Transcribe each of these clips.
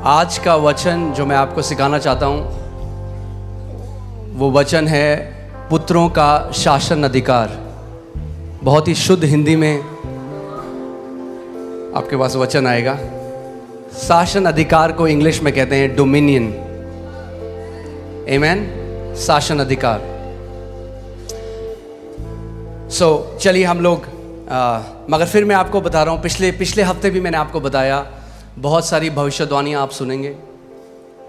आज का वचन जो मैं आपको सिखाना चाहता हूँ वो वचन है पुत्रों का शासन अधिकार। बहुत ही शुद्ध हिंदी में आपके पास वचन आएगा। शासन अधिकार को इंग्लिश में कहते हैं डोमिनियन। आमेन। शासन अधिकार। चलिए हम लोग मगर फिर मैं आपको बता रहा हूँ, पिछले हफ्ते भी मैंने आपको बताया, बहुत सारी भविष्यवाणियाँ आप सुनेंगे।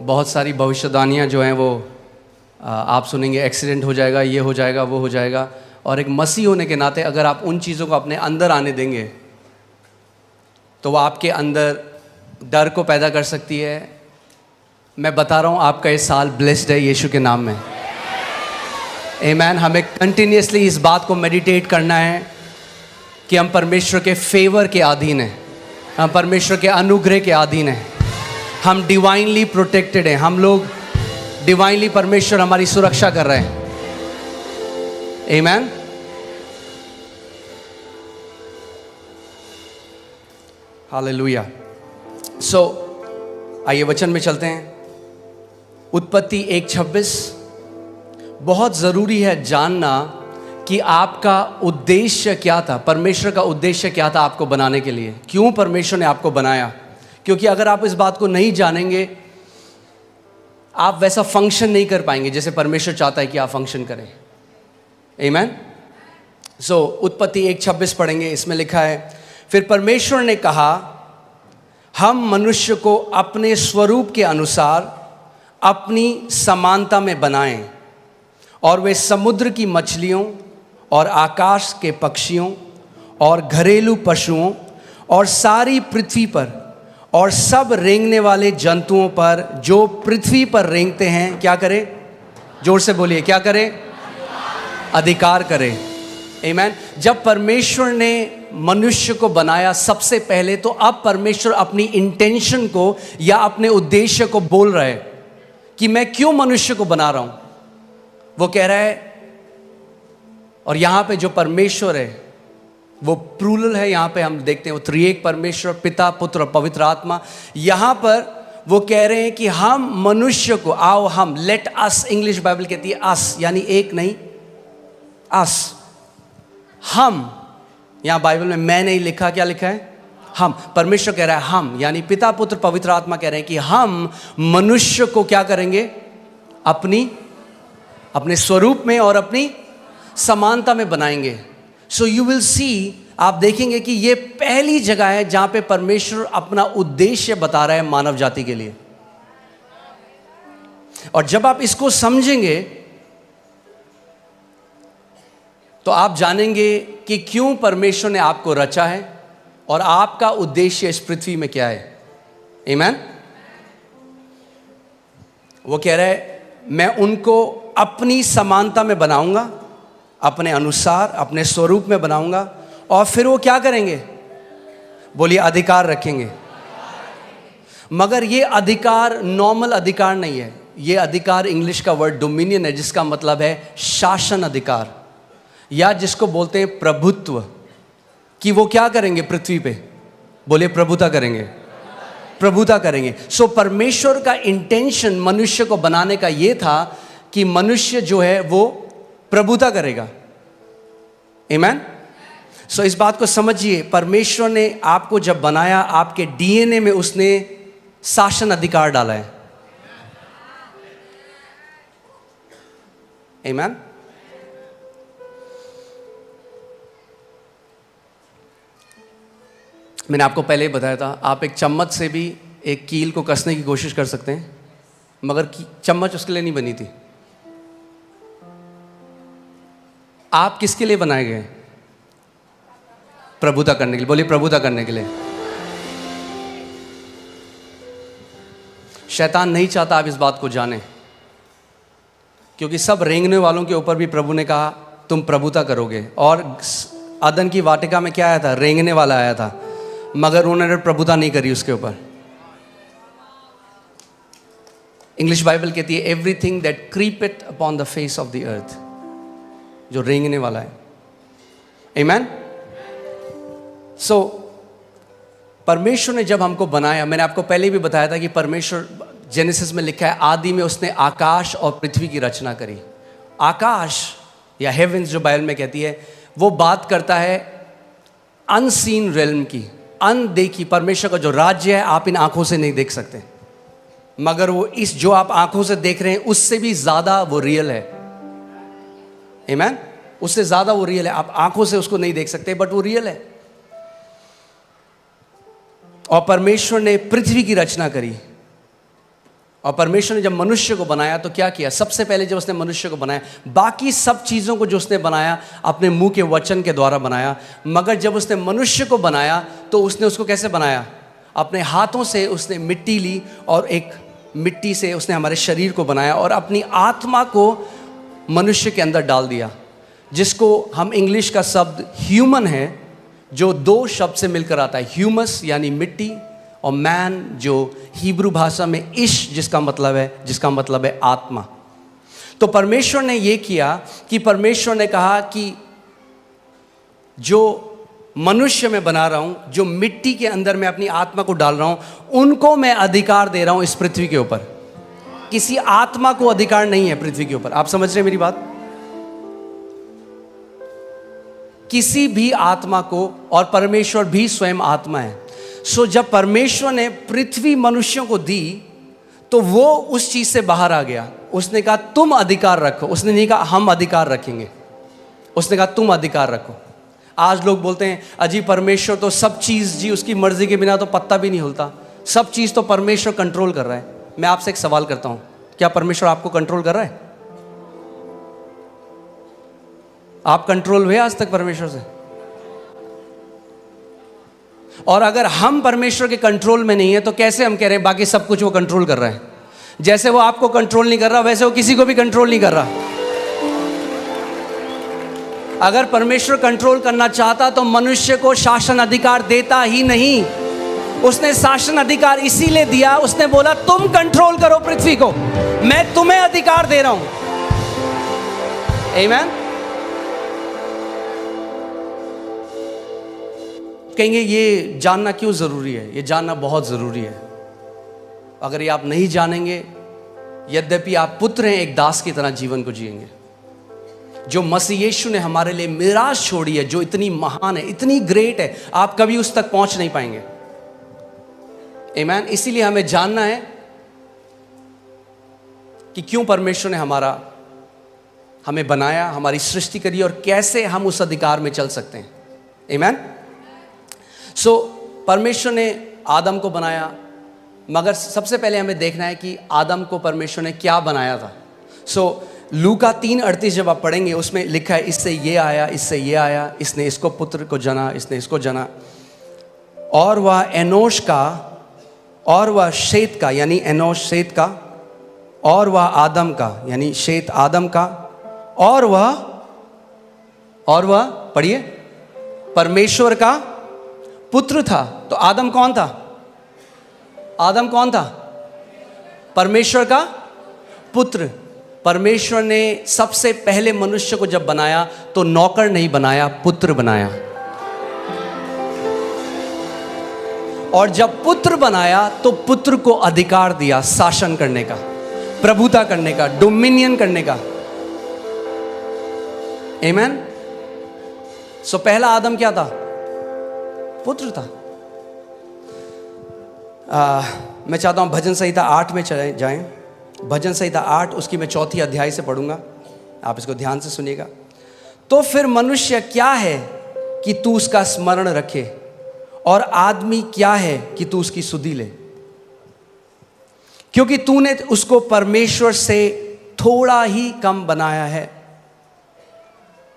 बहुत सारी भविष्यवाणियाँ जो हैं वो आप सुनेंगे। एक्सीडेंट हो जाएगा, ये हो जाएगा, वो हो जाएगा। और एक मसीह होने के नाते अगर आप उन चीज़ों को अपने अंदर आने देंगे तो वो आपके अंदर डर को पैदा कर सकती है। मैं बता रहा हूँ आपका ये साल ब्लेस्ड है यीशु के नाम में। आमेन। हमें कंटिन्यूसली इस बात को मेडिटेट करना है कि हम परमेश्वर के फेवर के अधीन हैं, हम परमेश्वर के अनुग्रह के अधीन हैं, हम डिवाइनली प्रोटेक्टेड हैं। हम लोग डिवाइनली, परमेश्वर हमारी सुरक्षा कर रहे हैं। आमेन। हालेलुया। आइए वचन में चलते हैं। उत्पत्ति 1:26। बहुत ज़रूरी है जानना कि आपका उद्देश्य क्या था, परमेश्वर का उद्देश्य क्या था आपको बनाने के लिए, क्यों परमेश्वर ने आपको बनाया। क्योंकि अगर आप इस बात को नहीं जानेंगे आप वैसा फंक्शन नहीं कर पाएंगे जैसे परमेश्वर चाहता है कि आप फंक्शन करें। आमेन। उत्पत्ति 1:26 पढ़ेंगे। इसमें लिखा है, फिर परमेश्वर ने कहा, हम मनुष्य को अपने स्वरूप के अनुसार अपनी समानता में बनाएं और वे समुद्र की मछलियों और आकाश के पक्षियों और घरेलू पशुओं और सारी पृथ्वी पर और सब रेंगने वाले जंतुओं पर जो पृथ्वी पर रेंगते हैं क्या करें? जोर से बोलिए, क्या करें? अधिकार करें। आमेन। जब परमेश्वर ने मनुष्य को बनाया सबसे पहले, तो अब परमेश्वर अपनी इंटेंशन को या अपने उद्देश्य को बोल रहा है कि मैं क्यों मनुष्य को बना रहा हूं। वो कह रहा है, और यहां पे जो परमेश्वर है वो प्लूरल है। यहां पे हम देखते हैं वो त्रिएक परमेश्वर, पिता, पुत्र और पवित्र आत्मा। यहां पर वो कह रहे हैं कि हम मनुष्य को, आओ हम, लेट अस, इंग्लिश बाइबल कहती है अस, यानी एक नहीं, अस, हम। यहां बाइबल में मैं नहीं लिखा, क्या लिखा है? हम। परमेश्वर कह रहा है हम, यानी पिता, पुत्र, पवित्र आत्मा कह रहे हैं कि हम मनुष्य को क्या करेंगे? अपने स्वरूप में और अपनी समानता में बनाएंगे। सो यू विल सी, आप देखेंगे कि ये पहली जगह है जहां पे परमेश्वर अपना उद्देश्य बता रहा है मानव जाति के लिए। और जब आप इसको समझेंगे तो आप जानेंगे कि क्यों परमेश्वर ने आपको रचा है और आपका उद्देश्य इस पृथ्वी में क्या है। आमेन। वो कह रहा है, मैं उनको अपनी समानता में बनाऊंगा, अपने अनुसार, अपने स्वरूप में बनाऊंगा। और फिर वो क्या करेंगे? बोलिए, अधिकार रखेंगे। मगर ये अधिकार नॉर्मल अधिकार नहीं है। ये अधिकार इंग्लिश का वर्ड डोमिनियन है, जिसका मतलब है शासन अधिकार, या जिसको बोलते हैं प्रभुत्व। कि वो क्या करेंगे पृथ्वी पे? बोलिए, प्रभुता करेंगे, प्रभुता करेंगे। परमेश्वर का इंटेंशन मनुष्य को बनाने का ये था कि मनुष्य जो है वो प्रभुता करेगा। आमेन। इस बात को समझिए, परमेश्वर ने आपको जब बनाया, आपके डीएनए में उसने शासन अधिकार डाला है। आमेन। मैंने आपको पहले ही बताया था, आप एक चम्मच से भी एक कील को कसने की कोशिश कर सकते हैं, मगर चम्मच उसके लिए नहीं बनी थी। आप किसके लिए बनाए गए? प्रभुता करने के लिए। बोलिए, प्रभुता करने के लिए। शैतान नहीं चाहता आप इस बात को जाने, क्योंकि सब रेंगने वालों के ऊपर भी प्रभु ने कहा तुम प्रभुता करोगे। और अदन की वाटिका में क्या आया था? रेंगने वाला आया था, मगर उन्होंने प्रभुता नहीं करी उसके ऊपर। इंग्लिश बाइबल कहती है, everything that creepeth upon the face of the earth, जो रेंगने वाला है। आमेन। परमेश्वर ने जब हमको बनाया, मैंने आपको पहले भी बताया था कि परमेश्वर, जेनेसिस में लिखा है, आदि में उसने आकाश और पृथ्वी की रचना करी। आकाश या हेवेंस जो बाइबल में कहती है, वो बात करता है अनसीन रेल्म की, अनदेखी। परमेश्वर का जो राज्य है आप इन आंखों से नहीं देख सकते, मगर वो इस जो आप आंखों से देख रहे हैं उससे भी ज्यादा वो रियल है। आमीन। उससे ज्यादा वो रियल है। आप आंखों से उसको नहीं देख सकते, बट वो रियल है। और परमेश्वर ने पृथ्वी की रचना करी। और परमेश्वर ने जब मनुष्य को बनाया तो क्या किया? सबसे पहले जब उसने मनुष्य को बनाया, बाकी सब चीज़ों को जो उसने बनाया अपने मुंह के वचन के द्वारा बनाया, मगर जब उसने मनुष्य को बनाया तो उसने उसको कैसे बनाया? अपने हाथों से उसने मिट्टी ली और एक मिट्टी से उसने हमारे शरीर को बनाया और अपनी आत्मा को मनुष्य के अंदर डाल दिया, जिसको हम इंग्लिश का शब्द ह्यूमन है, जो दो शब्द से मिलकर आता है, ह्यूमस यानी मिट्टी, और मैन जो हिब्रू भाषा में इश जिसका मतलब है आत्मा। तो परमेश्वर ने ये किया कि परमेश्वर ने कहा कि जो मनुष्य मैं बना रहा हूं, जो मिट्टी के अंदर मैं अपनी आत्मा को डाल रहा हूं, उनको मैं अधिकार दे रहा हूं इस पृथ्वी के ऊपर। किसी आत्मा को अधिकार नहीं है पृथ्वी के ऊपर। आप समझ रहे हैं मेरी बात? किसी भी आत्मा को, और परमेश्वर भी स्वयं आत्मा है। सो जब परमेश्वर ने पृथ्वी मनुष्यों को दी तो वो उस चीज से बाहर आ गया। उसने कहा तुम अधिकार रखो। उसने नहीं कहा हम अधिकार रखेंगे, उसने कहा तुम अधिकार रखो। आज लोग बोलते हैं अजी परमेश्वर तो सब चीज जी उसकी मर्जी के बिना तो पत्ता भी नहीं हिलता, सब चीज तो परमेश्वर कंट्रोल कर रहा है। मैं आपसे एक सवाल करता हूं, क्या परमेश्वर आपको कंट्रोल कर रहा है? आप कंट्रोल हुए आज तक परमेश्वर से? और अगर हम परमेश्वर के कंट्रोल में नहीं है तो कैसे हम कह रहे हैं बाकी सब कुछ वो कंट्रोल कर रहा है? जैसे वो आपको कंट्रोल नहीं कर रहा वैसे वो किसी को भी कंट्रोल नहीं कर रहा। अगर परमेश्वर कंट्रोल करना चाहता तो मनुष्य को शासन अधिकार देता ही नहीं। उसने शासन अधिकार इसीलिए दिया, उसने बोला तुम कंट्रोल करो पृथ्वी को, मैं तुम्हें अधिकार दे रहा हूं। आमीन। कहेंगे ये जानना क्यों ज़रूरी है? ये जानना बहुत ज़रूरी है। अगर ये आप नहीं जानेंगे, यद्यपि आप पुत्र हैं, एक दास की तरह जीवन को जिएंगे। जो मसीह यीशु ने हमारे लिए मिराज छोड़ी है, जो इतनी महान है, इतनी ग्रेट है, आप कभी उस तक पहुंच नहीं पाएंगे। आमीन। इसीलिए हमें जानना है कि क्यों परमेश्वर ने हमें बनाया, हमारी सृष्टि करी और कैसे हम उस अधिकार में चल सकते हैं। आमीन। सो परमेश्वर ने आदम को बनाया, मगर सबसे पहले हमें देखना है कि आदम को परमेश्वर ने क्या बनाया था। सो लूका 3:38 जब आप पढ़ेंगे उसमें लिखा है इससे ये आया, इससे ये आया, इसने इसको पुत्र को जना, इसने इसको जना, और वह एनोश का, और वह शेत का, यानी एनोश शेत का, और वह आदम का, यानी शेत आदम का, और वह पढ़िए परमेश्वर का पुत्र था। तो आदम कौन था? आदम कौन था? परमेश्वर का पुत्र। परमेश्वर ने सबसे पहले मनुष्य को जब बनाया तो नौकर नहीं बनाया, पुत्र बनाया। और जब पुत्र बनाया तो पुत्र को अधिकार दिया शासन करने का, प्रभुता करने का, डोमिनियन करने का। आमीन। सो पहला आदम क्या था? पुत्र था। मैं चाहता हूं भजन संहिता 8 में चले जाएं। भजन संहिता 8 उसकी मैं 4 अध्याय से पढ़ूंगा, आप इसको ध्यान से सुनिएगा। तो फिर मनुष्य क्या है कि तू उसका स्मरण रखे, और आदमी क्या है कि तू उसकी सुधि ले, क्योंकि तूने उसको परमेश्वर से थोड़ा ही कम बनाया है।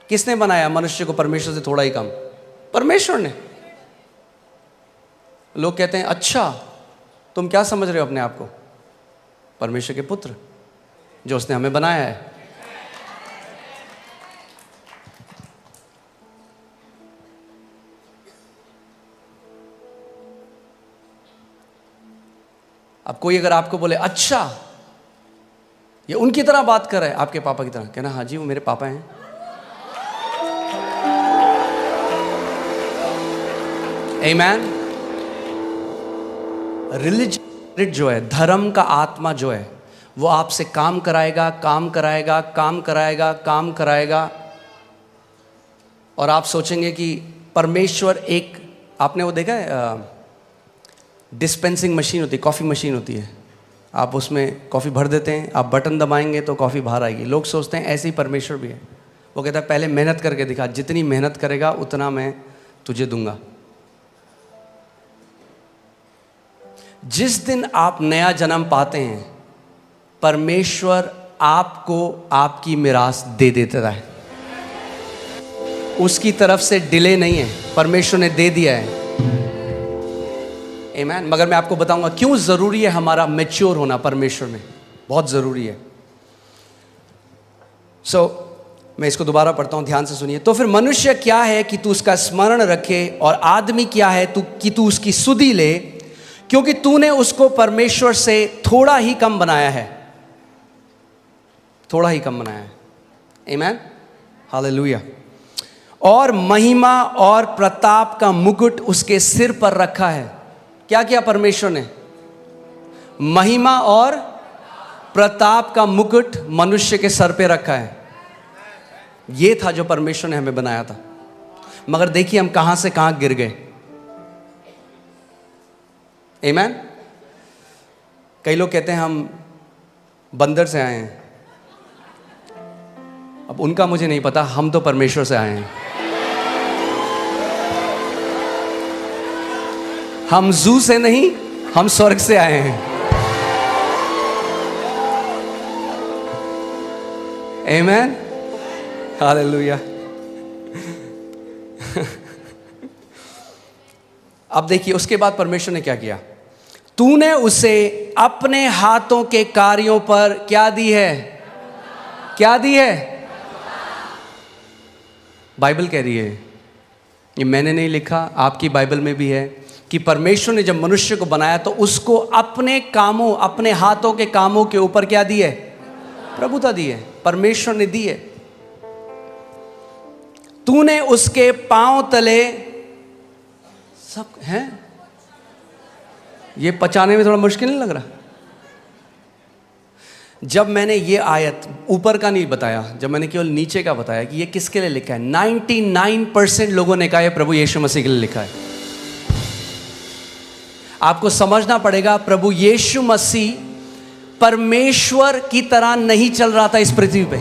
किसने बनाया मनुष्य को परमेश्वर से थोड़ा ही कम? परमेश्वर ने। लोग कहते हैं अच्छा तुम क्या समझ रहे हो अपने आप को? परमेश्वर के पुत्र, जो उसने हमें बनाया है। अब कोई अगर आपको बोले अच्छा ये उनकी तरह बात कर रहा है, आपके पापा की तरह, कहना हाँ जी वो मेरे पापा हैं। आमीन। रिलीजन जो है, धर्म का आत्मा जो है, वो आपसे काम कराएगा, काम कराएगा, काम कराएगा, काम कराएगा, और आप सोचेंगे कि परमेश्वर एक, आपने वो देखा है डिस्पेंसिंग मशीन होती है, कॉफ़ी मशीन होती है, आप उसमें कॉफ़ी भर देते हैं, आप बटन दबाएंगे तो कॉफ़ी बाहर आएगी। लोग सोचते हैं ऐसे ही परमेश्वर भी है। वो कहता है पहले मेहनत करके दिखा, जितनी मेहनत करेगा उतना मैं तुझे दूंगा। जिस दिन आप नया जन्म पाते हैं, परमेश्वर आपको आपकी मिरास दे देता है। उसकी तरफ से डिले नहीं है, परमेश्वर ने दे दिया है। आमीन। मगर मैं आपको बताऊंगा क्यों ज़रूरी है हमारा मैच्योर होना परमेश्वर में, बहुत ज़रूरी है। मैं इसको दोबारा पढ़ता हूँ, ध्यान से सुनिए। तो फिर मनुष्य क्या है कि तू उसका स्मरण रखे, और आदमी क्या है कि तू उसकी सुधि ले, क्योंकि तूने उसको परमेश्वर से थोड़ा ही कम बनाया है, थोड़ा ही कम बनाया है। आमीन, हालेलुया। और महिमा और प्रताप का मुकुट उसके सिर पर रखा है। क्या किया परमेश्वर ने? महिमा और प्रताप का मुकुट मनुष्य के सर पे रखा है। ये था जो परमेश्वर ने हमें बनाया था। मगर देखिए हम कहां से कहां गिर गए। आमीन। कई लोग कहते हैं हम बंदर से आए हैं। अब उनका मुझे नहीं पता, हम तो परमेश्वर से आए हैं। हम जू से नहीं, हम स्वर्ग से आए हैं। आमीन, हालेलुया। अब देखिए उसके बाद परमेश्वर ने क्या किया। तूने उसे अपने हाथों के कार्यों पर क्या दी है? क्या दी है? बाइबल कह रही है, ये मैंने नहीं लिखा, आपकी बाइबल में भी है कि परमेश्वर ने जब मनुष्य को बनाया तो उसको अपने कामों, अपने हाथों के कामों के ऊपर क्या दी है? प्रभुता दी है, परमेश्वर ने दी है। तूने उसके पांव तले सब हैं। ये पचाने में थोड़ा मुश्किल नहीं लग रहा? जब मैंने ये आयत ऊपर का नहीं बताया, जब मैंने केवल नीचे का बताया कि ये किसके लिए लिखा है, 99% लोगों ने कहा है प्रभु यीशु मसीह के लिए लिखा है। आपको समझना पड़ेगा, प्रभु यीशु मसीह परमेश्वर की तरह नहीं चल रहा था इस पृथ्वी पे।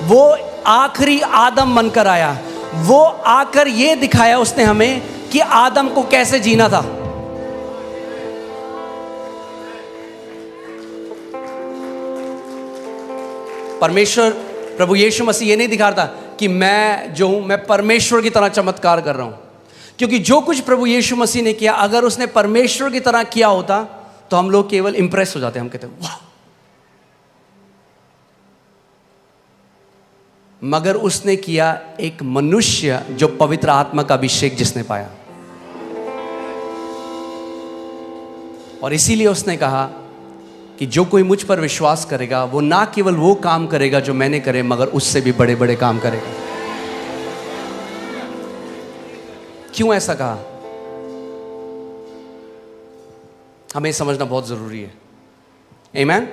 वो आखिरी आदम बनकर आया। वो आकर ये दिखाया उसने हमें कि आदम को कैसे जीना था। परमेश्वर, प्रभु यीशु मसीह ये नहीं दिखा रहा था कि मैं जो हूं, मैं परमेश्वर की तरह चमत्कार कर रहा हूं। क्योंकि जो कुछ प्रभु यीशु मसीह ने किया, अगर उसने परमेश्वर की तरह किया होता तो हम लोग केवल इंप्रेस हो जाते, हम कहते वाह। मगर उसने किया एक मनुष्य जो पवित्र आत्मा का अभिषेक जिसने पाया, और इसीलिए उसने कहा कि जो कोई मुझ पर विश्वास करेगा वो ना केवल वो काम करेगा जो मैंने करे, मगर उससे भी बड़े बड़े काम करेगा। क्यों ऐसा कहा, हमें समझना बहुत जरूरी है। आमीन।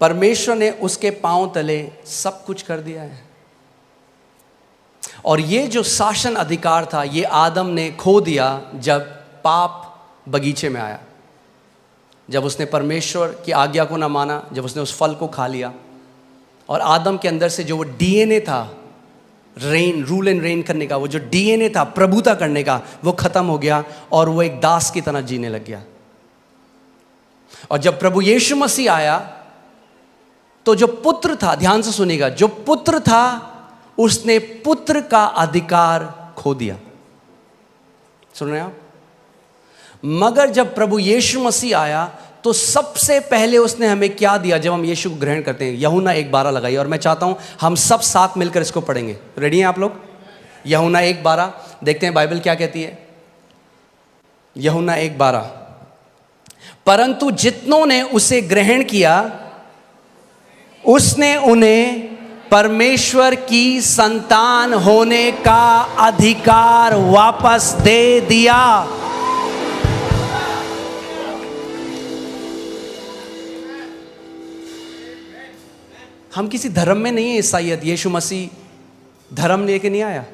परमेश्वर ने उसके पांव तले सब कुछ कर दिया है। और ये जो शासन अधिकार था, ये आदम ने खो दिया जब पाप बगीचे में आया, जब उसने परमेश्वर की आज्ञा को ना माना, जब उसने उस फल को खा लिया। और आदम के अंदर से जो वो डीएनए था, रूल एंड रेन करने का, वो जो डीएनए था प्रभुता करने का, वो खत्म हो गया और वो एक दास की तरह जीने लग गया। और जब प्रभु यीशु मसीह आया तो जो पुत्र था, ध्यान से सुनिएगा, जो पुत्र था उसने पुत्र का अधिकार खो दिया। सुन रहे हैं आप? मगर जब प्रभु यीशु मसीह आया तो सबसे पहले उसने हमें क्या दिया? जब हम यीशु को ग्रहण करते हैं, यूहन्ना 1:12 लगाइए, और मैं चाहता हूं हम सब साथ मिलकर इसको पढ़ेंगे। रेडी हैं आप लोग? यूहन्ना 1:12 देखते हैं बाइबल क्या कहती है। यूहन्ना 1:12, परंतु जितनों ने उसे ग्रहण किया उसने उन्हें परमेश्वर की संतान होने का अधिकार वापस दे दिया। हम किसी धर्म में नहीं है ईसाइयत। यीशु मसीह धर्म लेके नहीं आया,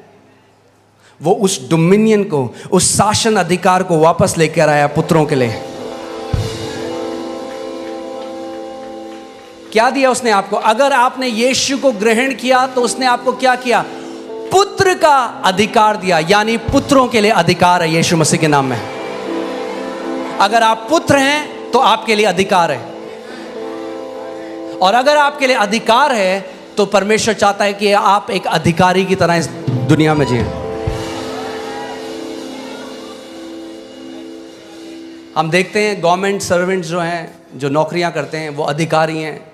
वो उस डोमिनियन को, उस शासन अधिकार को वापस लेकर आया पुत्रों के लिए। क्या दिया उसने आपको? अगर आपने यीशु को ग्रहण किया तो उसने आपको क्या किया? पुत्र का अधिकार दिया, यानी पुत्रों के लिए अधिकार है यीशु मसीह के नाम में। अगर आप पुत्र हैं तो आपके लिए अधिकार है, और अगर आपके लिए अधिकार है तो परमेश्वर चाहता है कि आप एक अधिकारी की तरह इस दुनिया में जिए। हम देखते हैं गवर्नमेंट सर्वेंट्स जो हैं, जो नौकरियां करते हैं, वो अधिकारी हैं।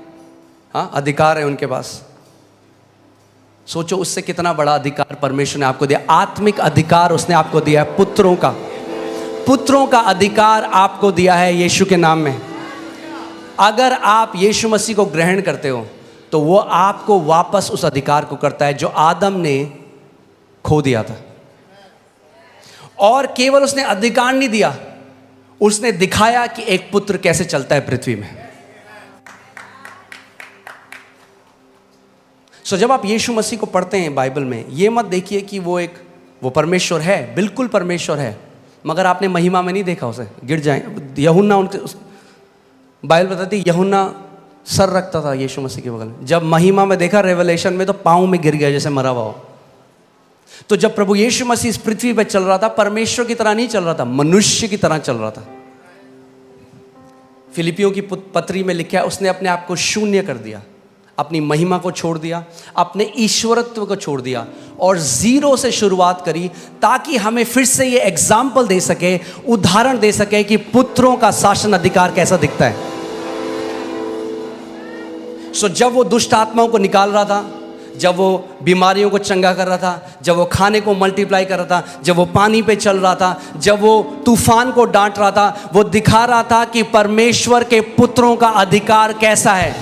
हाँ, अधिकार है उनके पास। सोचो उससे कितना बड़ा अधिकार परमेश्वर ने आपको दिया। आत्मिक अधिकार उसने आपको दिया है, पुत्रों का अधिकार आपको दिया है यीशु के नाम में। अगर आप यीशु मसीह को ग्रहण करते हो तो वो आपको वापस उस अधिकार को करता है जो आदम ने खो दिया था। और केवल उसने अधिकार नहीं दिया, उसने दिखाया कि एक पुत्र कैसे चलता है पृथ्वी में। सो जब आप यीशु मसीह को पढ़ते हैं बाइबल में, ये मत देखिए कि वो परमेश्वर है, बिल्कुल परमेश्वर है, मगर आपने महिमा में नहीं देखा उसे। गिर जाए। यूहन्ना, उनके बाइबल बताती यूहन्ना सर रखता था यीशु मसीह के बगल में। जब महिमा में देखा रेवलेशन में, तो पाँव में गिर गया जैसे मरा हुआ हो। तो जब प्रभु यीशु मसीह इस पृथ्वी पर चल रहा था, परमेश्वर की तरह नहीं चल रहा था, मनुष्य की तरह चल रहा था। फिलिपियों की पत्री में लिखा है, उसने अपने आप को शून्य कर दिया, अपनी महिमा को छोड़ दिया, अपने ईश्वरत्व को छोड़ दिया और जीरो से शुरुआत करी, ताकि हमें फिर से ये एग्जाम्पल दे सके, उदाहरण दे सके कि पुत्रों का शासन अधिकार कैसा दिखता है। जब वो दुष्ट आत्माओं को निकाल रहा था, जब वो बीमारियों को चंगा कर रहा था, जब वो खाने को मल्टीप्लाई कर रहा था, जब वो पानी पे चल रहा था, जब वो तूफान को डांट रहा था, वो दिखा रहा था कि परमेश्वर के पुत्रों का अधिकार कैसा है।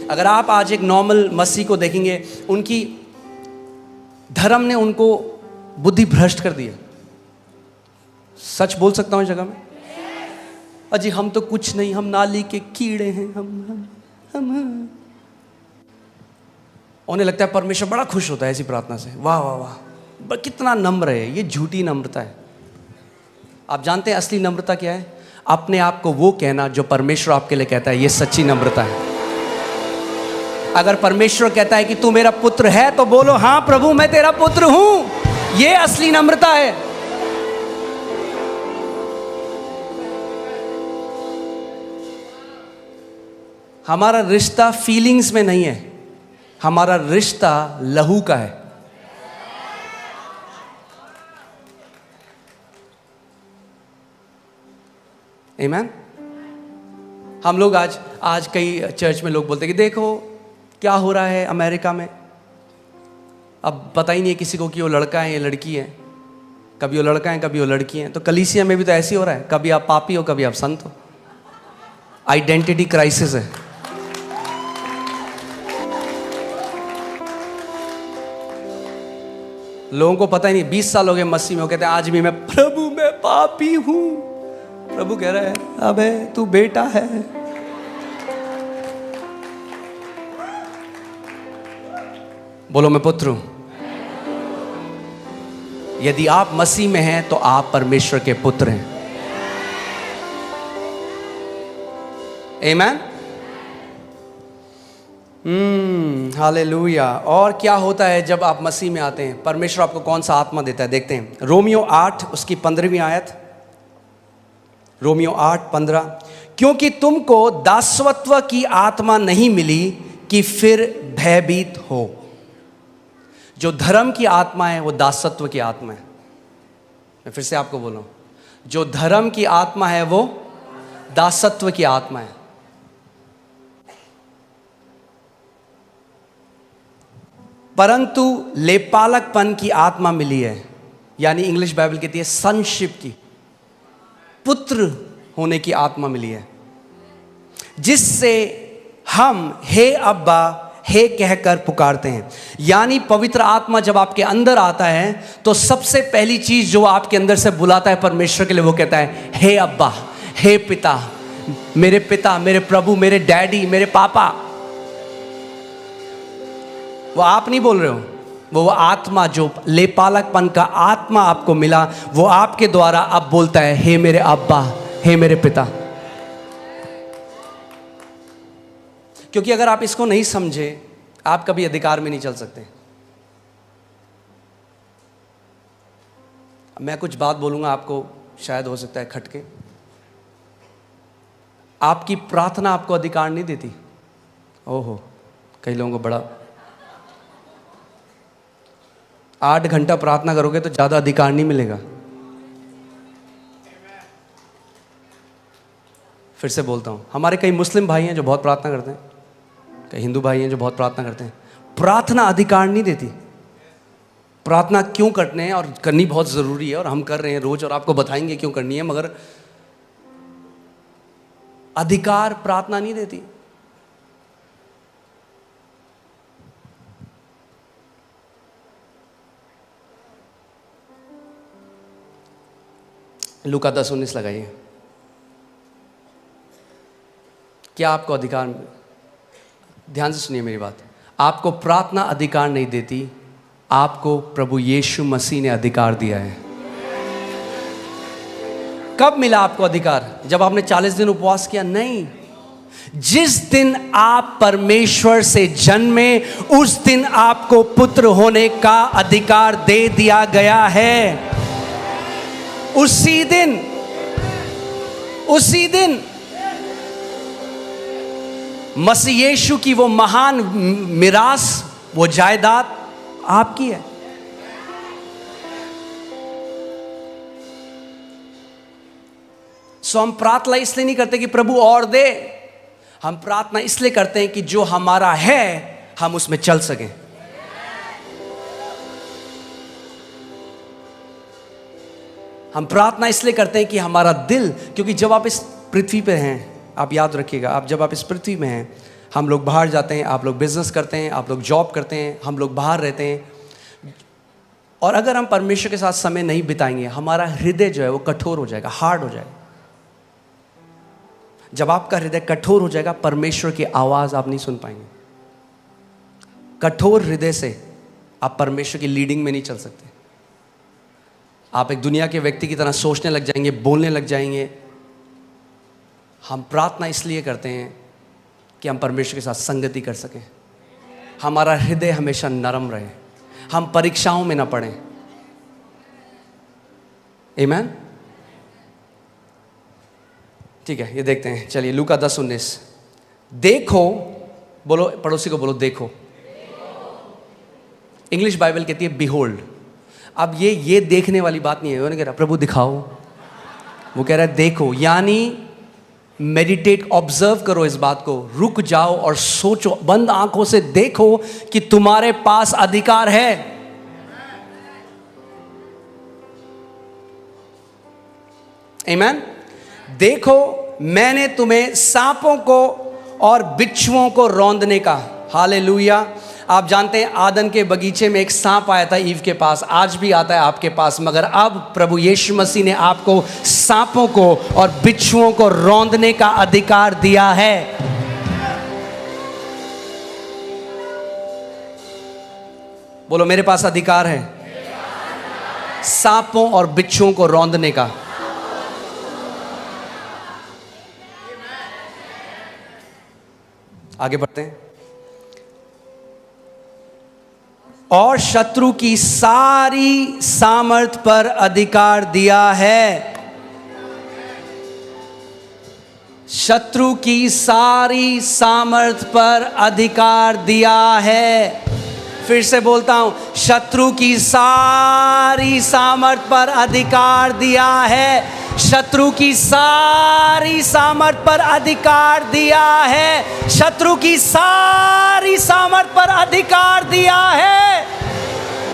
अगर आप आज एक नॉर्मल मसीह को देखेंगे, उनकी धर्म ने उनको बुद्धि भ्रष्ट कर दी है। सच बोल सकता हूं इस जगह में? अजी हम तो कुछ नहीं, हम नाली के कीड़े हैं, हम उन्हें लगता है परमेश्वर बड़ा खुश होता है ऐसी प्रार्थना से। वाह वाह वाह, कितना नम्र है। ये झूठी नम्रता है। आप जानते हैं असली नम्रता क्या है? अपने आप को वो कहना जो परमेश्वर आपके लिए कहता है, ये सच्ची नम्रता है। अगर परमेश्वर कहता है कि तू मेरा पुत्र है, तो बोलो हाँ प्रभु मैं तेरा पुत्र हूं। ये असली नम्रता है। हमारा रिश्ता फीलिंग्स में नहीं है, हमारा रिश्ता लहू का है। आमीन। हम लोग आज कई चर्च में लोग बोलते हैं कि देखो क्या हो रहा है अमेरिका में। अब पता ही नहीं है किसी को कि वो लड़का है या लड़की है। कभी वो लड़का है, कभी वो लड़की है। तो कलीसिया में भी तो ऐसे ही हो रहा है, कभी आप पापी हो, कभी आप संत हो। आइडेंटिटी क्राइसिस है। लोगों को पता ही नहीं। 20 साल हो गए मसीह में, वो कहते हैं आज भी मैं प्रभु मैं पापी हूं। प्रभु कह रहा है अबे तू बेटा है। बोलो मैं पुत्र हूं। यदि आप मसीह में हैं तो आप परमेश्वर के पुत्र हैं। आमीन। हालेलुया। और क्या होता है जब आप मसीह में आते हैं? परमेश्वर आपको कौन सा आत्मा देता है? देखते हैं रोमियो 8 उसकी 15वीं आयत। रोमियो 8:15। क्योंकि तुमको दासत्व की आत्मा नहीं मिली कि फिर भयभीत हो। जो धर्म की आत्मा है वो दासत्व की आत्मा है। मैं फिर से आपको बोल रहा हूं, जो धर्म की आत्मा है वो दासत्व की आत्मा है। परंतु लेपालकपन की आत्मा मिली है, यानी इंग्लिश बाइबल कहती है सनशिप की, पुत्र होने की आत्मा मिली है। जिससे हम हे अब्बा हे कहकर पुकारते हैं। यानी पवित्र आत्मा जब आपके अंदर आता है तो सबसे पहली चीज जो आपके अंदर से बुलाता है परमेश्वर के लिए, वो कहता है हे अब्बा, हे पिता, मेरे प्रभु, मेरे डैडी, मेरे पापा। वो आप नहीं बोल रहे हो, वो आत्मा जो लेपालकपन का आत्मा आपको मिला, वो आपके द्वारा अब बोलता है हे मेरे अब्बा, हे मेरे पिता। क्योंकि अगर आप इसको नहीं समझे, आप कभी अधिकार में नहीं चल सकते। मैं कुछ बात बोलूंगा, आपको शायद हो सकता है खटके। आपकी प्रार्थना आपको अधिकार नहीं देती। ओहो, कई लोगों को बड़ा 8 घंटा प्रार्थना करोगे तो ज़्यादा अधिकार नहीं मिलेगा। फिर से बोलता हूँ, हमारे कई मुस्लिम भाई हैं जो बहुत प्रार्थना करते हैं, कई हिंदू भाई हैं जो बहुत प्रार्थना करते हैं। प्रार्थना अधिकार नहीं देती। प्रार्थना क्यों करने हैं, और करनी बहुत ज़रूरी है, और हम कर रहे हैं रोज़, और आपको बताएंगे क्यों करनी है, मगर अधिकार प्रार्थना नहीं देती। लूका 10:19 लगाइए। क्या आपको अधिकार, ध्यान से सुनिए मेरी बात, आपको प्रार्थना अधिकार नहीं देती, आपको प्रभु यीशु मसीह ने अधिकार दिया है। कब मिला आपको अधिकार? जब आपने 40 दिन उपवास किया? नहीं, जिस दिन आप परमेश्वर से जन्मे उस दिन आपको पुत्र होने का अधिकार दे दिया गया है। उसी दिन मसीह यीशु की वो महान मिरास, वो जायदाद आपकी है। सो हम प्रार्थना इसलिए नहीं करते कि प्रभु और दे, हम प्रार्थना इसलिए करते हैं कि जो हमारा है हम उसमें चल सकें। हम प्रार्थना इसलिए करते हैं कि हमारा दिल, क्योंकि जब आप इस पृथ्वी पे हैं, आप याद रखिएगा, जब आप इस पृथ्वी में हैं, हम लोग बाहर जाते हैं, आप लोग बिजनेस करते हैं, आप लोग जॉब करते हैं, हम लोग बाहर रहते हैं, और अगर हम परमेश्वर के साथ समय नहीं बिताएंगे, हमारा हृदय जो है वो कठोर हो जाएगा, हार्ड हो जाएगा। जब आपका हृदय कठोर हो जाएगा, परमेश्वर की आवाज़ आप नहीं सुन पाएंगे। कठोर हृदय से आप परमेश्वर की लीडिंग में नहीं चल सकते। आप एक दुनिया के व्यक्ति की तरह सोचने लग जाएंगे, बोलने लग जाएंगे। हम प्रार्थना इसलिए करते हैं कि हम परमेश्वर के साथ संगति कर सकें, हमारा हृदय हमेशा नरम रहे, हम परीक्षाओं में ना पड़ें। आमीन। ठीक है, ये देखते हैं, चलिए लूका 10:19। देखो, बोलो, पड़ोसी को बोलो देखो। इंग्लिश बाइबल कहती है बिहोल्ड। अब ये देखने वाली बात नहीं है, वो नहीं कह रहा प्रभु दिखाओ, वो कह रहा है देखो, यानी मेडिटेट, ऑब्जर्व करो इस बात को, रुक जाओ और सोचो, बंद आंखों से देखो कि तुम्हारे पास अधिकार है। आमीन। देखो, मैंने तुम्हें सांपों को और बिच्छुओं को रौंदने का, हालेलुया। आप जानते हैं आदन के बगीचे में एक सांप आया था ईव के पास, आज भी आता है आपके पास, मगर अब प्रभु यीशु मसीह ने आपको सांपों को और बिच्छुओं को रौंदने का अधिकार दिया है। बोलो, मेरे पास अधिकार है सांपों और बिच्छुओं को रौंदने का। आगे बढ़ते हैं। और शत्रु की सारी सामर्थ पर अधिकार दिया है। शत्रु की सारी सामर्थ पर अधिकार दिया है। फिर से बोलता हूं, शत्रु की सारी सामर्थ पर अधिकार दिया है। शत्रु की सारी सामर्थ पर अधिकार दिया है। शत्रु की सारी सामर्थ पर अधिकार दिया है।